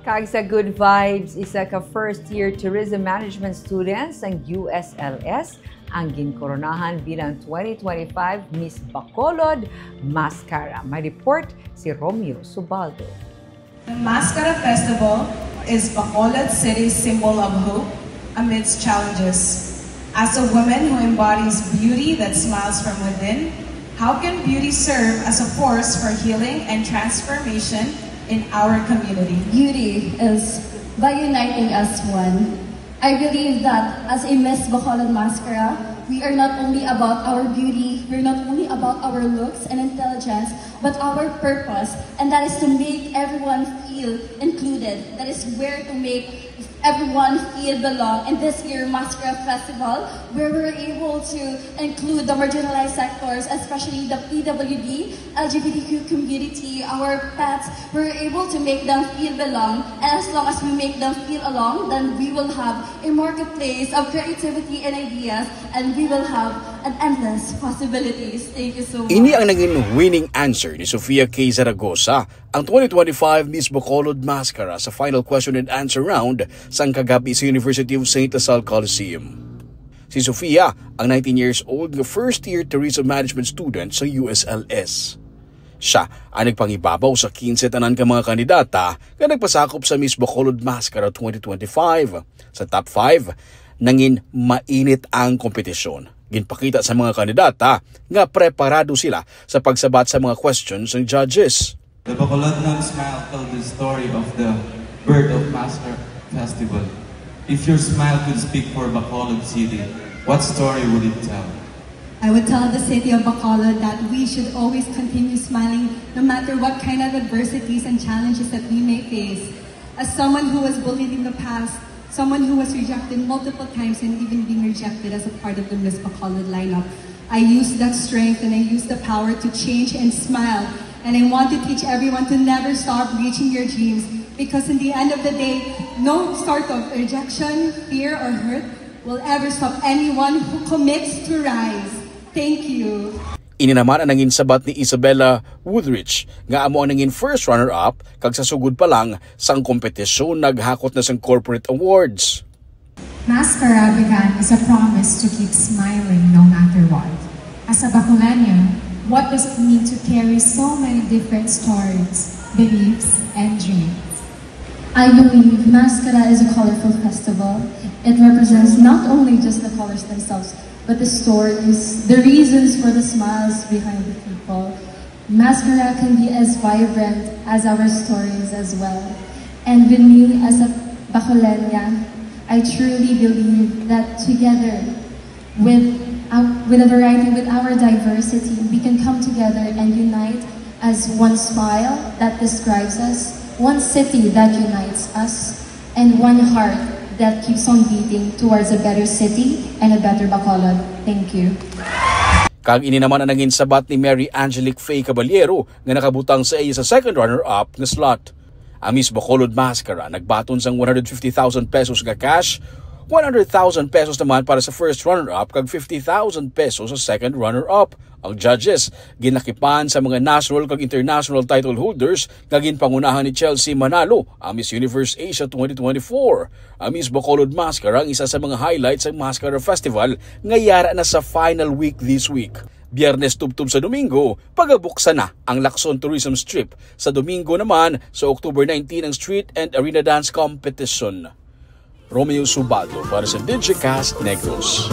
Kag sa Good Vibes, isa ka first-year tourism management students ang USLS ang ginkoronahan bilang 2025 Miss Bacolod Mascara. May report si Romeo Subaldo. The Mascara Festival is Bacolod City's symbol of hope amidst challenges. As a woman who embodies beauty that smiles from within, how can beauty serve as a force for healing and transformation in our community? Beauty is by uniting as one. I believe that as a Miss Bacolod Mascara, we are not only about our beauty, we're not only about our looks and intelligence, but our purpose, and that is to make everyone feel included. That is where to make everyone feel belong. And this year, Mascara Festival, where we're able to include the marginalized sectors, especially the PWD, LGBTQ community, our pets, we're able to make them feel belong. And as long as we make them feel along, then we will have a marketplace of creativity and ideas, and we will have an endless possibilities. Thank you so much. Ini ang naging winning answer ni Sofia K. Zaragoza, ang 2025 Miss Bacolod Mascara sa final question and answer round sa kagabi sa University of St. Lasal Coliseum. Si Sofia, ang 19 years old na first-year tourism management student sa USLS. Siya ang nagpangibabaw sa 15 tanan ka mga kandidata na nagpasakop sa Miss Bacolod Mascara 2025. Sa top 5, nangin mainit ang kompetisyon. Ginpakita sa mga kandidata nga preparado sila sa pagsabat sa mga questions ng judges. The Bacolodnon smile tells the story of the birth of Mascara Festival. If your smile could speak for Bacolod City, what story would it tell? I would tell the city of Bacolod that we should always continue smiling no matter what kind of adversities and challenges that we may face. As someone who was bullied in the past, someone who was rejected multiple times and even being rejected as a part of the Miss Bacolod lineup, I used that strength and I used the power to change and smile. And I want to teach everyone to never stop reaching your dreams, because in the end of the day, no sort of rejection, fear, or hurt will ever stop anyone who commits to rise. Thank you. Ini naman ang nangin sabat ni Isabella Woodrich nga amo ang nangin first runner-up kag sa sugod pa lang sang kompetisyon naghakot na sang corporate awards. Mascara began as a promise to keep smiling no matter what. As a Bacolania, what does it mean to carry so many different stories, beliefs, and dreams? I believe Mascara is a colorful festival. It represents not only just the colors themselves, but the stories, the reasons for the smiles behind the people. Mascara can be as vibrant as our stories as well. And with me as a Bacolania, I truly believe that together, with a variety, with our diversity, we can come together and unite as one smile that describes us, one city that unites us, and one heart that keeps on beating towards a better city and a better Bacolod. Thank you. Kag ini naman ang naging sabat ni Mary Angelique Faye Caballero nga nakabutang sa iya sa second runner-up na slot. Ang Miss Bacolod Mascara nagbaton sang 150,000 pesos nga cash, 100,000 pesos naman para sa first runner-up kag 50,000 pesos sa second runner-up. Ang judges ginakipan sa mga national kag international title holders nga ginpangunahan ni Chelsea Manalo ang Miss Universe Asia 2024. Ang Miss Bacolod Mascara ang isa sa mga highlights ng Mascara Festival nga yara na sa final week this week. Biyernes tubtub sa Domingo, pagabuksan na ang Lacson Tourism Strip. Sa Domingo naman, sa October 19 ang Street and Arena Dance Competition. Romeo Subaldo para sa Digicast Negros.